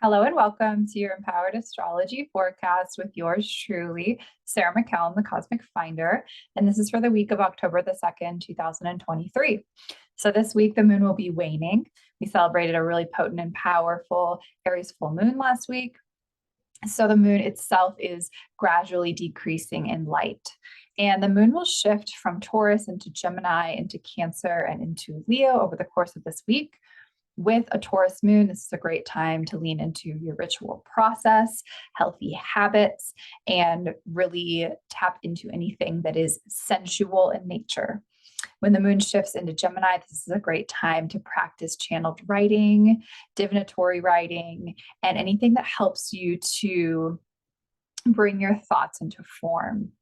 Hello and welcome to your Empowered Astrology forecast with yours truly, Sarah McCallum, the Cosmic Finder. And this is for the week of October the 2nd, 2023. So this week, the moon will be waning. We celebrated a really potent and powerful Aries full moon last week. So the moon itself is gradually decreasing in light. And the moon will shift from Taurus into Gemini, into Cancer, and into Leo over the course of this week. With a Taurus moon, this is a great time to lean into your ritual process, healthy habits, and really tap into anything that is sensual in nature. When the moon shifts into Gemini, this is a great time to practice channeled writing, divinatory writing, and anything that helps you to bring your thoughts into form.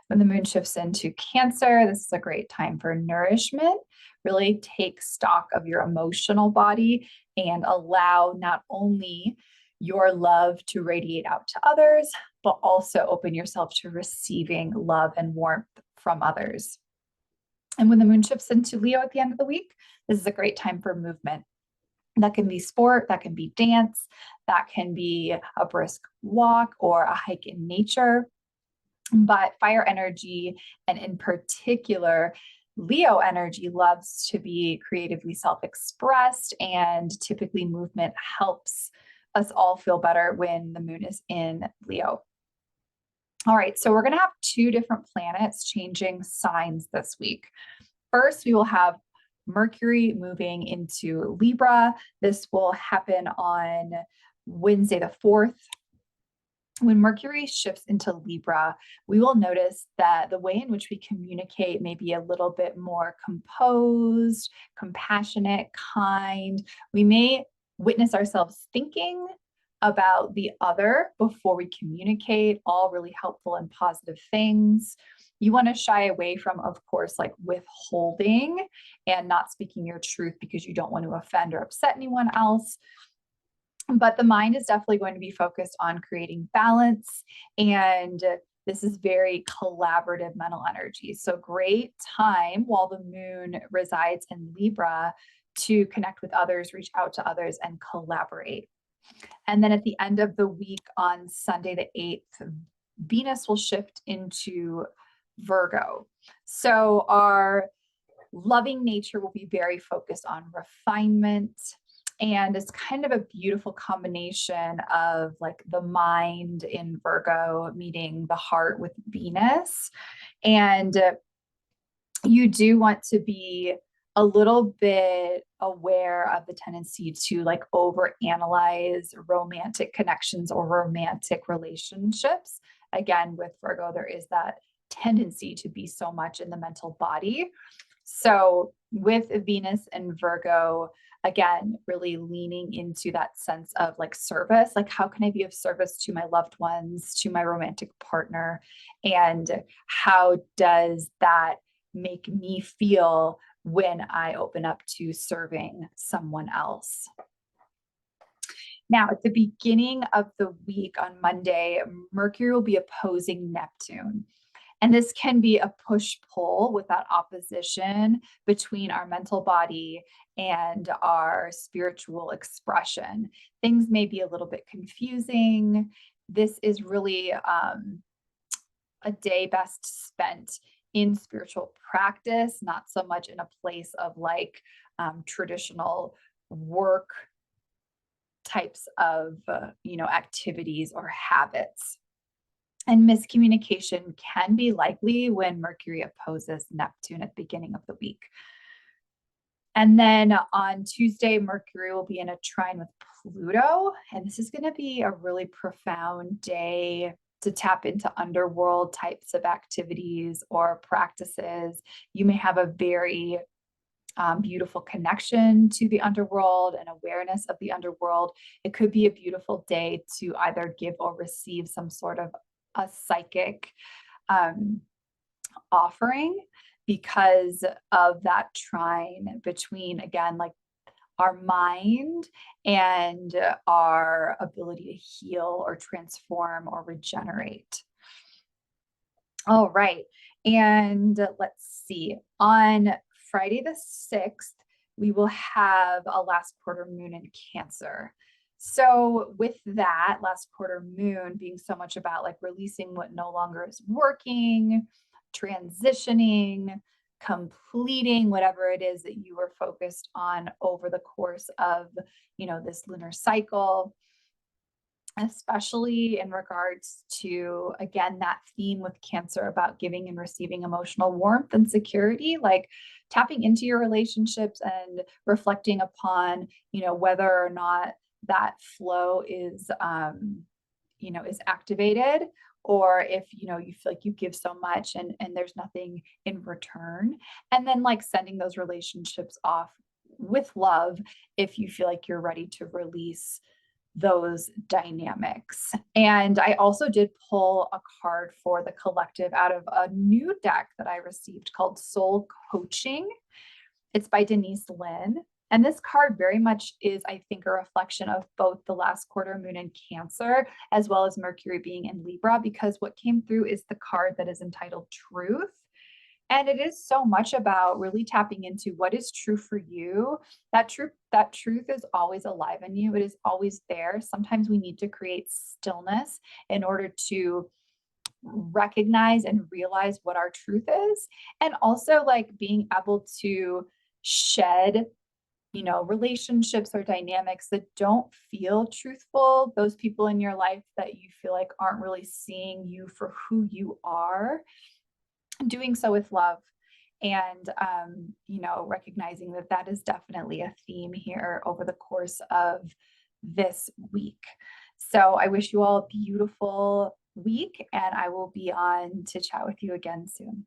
When the moon shifts into Cancer, this is a great time for nourishment. Really take stock of your emotional body and allow not only your love to radiate out to others, but also open yourself to receiving love and warmth from others. And when the moon shifts into Leo at the end of the week, this is a great time for movement. That can be sport, that can be dance, that can be a brisk walk or a hike in nature. But fire energy, and in particular, Leo energy, loves to be creatively self-expressed, and typically movement helps us all feel better when the moon is in Leo. All right, so we're going to have two different planets changing signs this week. First, we will have Mercury moving into Libra. This will happen on Wednesday the 4th. When Mercury shifts into Libra, we will notice that the way in which we communicate may be a little bit more composed, compassionate, kind. We may witness ourselves thinking about the other before we communicate, all really helpful and positive things. You want to shy away from, of course, like withholding and not speaking your truth because you don't want to offend or upset anyone else. But the mind is definitely going to be focused on creating balance, and this is very collaborative mental energy. So great time while the moon resides in Libra to connect with others, reach out to others, and collaborate. And then at the end of the week on Sunday the 8th, Venus will shift into Virgo. So our loving nature will be very focused on refinement. And it's kind of a beautiful combination of like the mind in Virgo meeting the heart with Venus. And you do want to be a little bit aware of the tendency to like overanalyze romantic connections or romantic relationships. Again, with Virgo, there is that tendency to be so much in the mental body. So with Venus and Virgo, again, really leaning into that sense of like service, like how can I be of service to my loved ones, to my romantic partner, and how does that make me feel when I open up to serving someone else? Now, at the beginning of the week on Monday, Mercury will be opposing Neptune. And this can be a push-pull with that opposition between our mental body and our spiritual expression. Things may be a little bit confusing. This is really a day best spent in spiritual practice, not so much in a place of like traditional work types of activities or habits. And miscommunication can be likely when Mercury opposes Neptune at the beginning of the week. And then on Tuesday, Mercury will be in a trine with Pluto. And this is going to be a really profound day to tap into underworld types of activities or practices. You may have a very beautiful connection to the underworld and awareness of the underworld. It could be a beautiful day to either give or receive some sort of a psychic offering because of that trine between, again, like our mind and our ability to heal or transform or regenerate. All right. And let's see. On Friday the 6th, we will have a last quarter moon in Cancer. So with that last quarter moon being so much about like releasing what no longer is working, transitioning, completing whatever it is that you were focused on over the course of, this lunar cycle, especially in regards to, again, that theme with Cancer about giving and receiving emotional warmth and security, like tapping into your relationships and reflecting upon, whether or not that flow is activated, or if, you feel like you give so much and there's nothing in return. And then like sending those relationships off with love if you feel like you're ready to release those dynamics. And I also did pull a card for the collective out of a new deck that I received called Soul Coaching. It's by Denise Lynn. And this card very much is, I think, a reflection of both the last quarter moon in Cancer, as well as Mercury being in Libra, because what came through is the card that is entitled Truth. And it is so much about really tapping into what is true for you. That truth is always alive in you. It is always there. Sometimes we need to create stillness in order to recognize and realize what our truth is. And also like being able to shed, relationships or dynamics that don't feel truthful, those people in your life that you feel like aren't really seeing you for who you are, doing so with love. And recognizing that that is definitely a theme here over the course of this week. So I wish you all a beautiful week, and I will be on to chat with you again soon.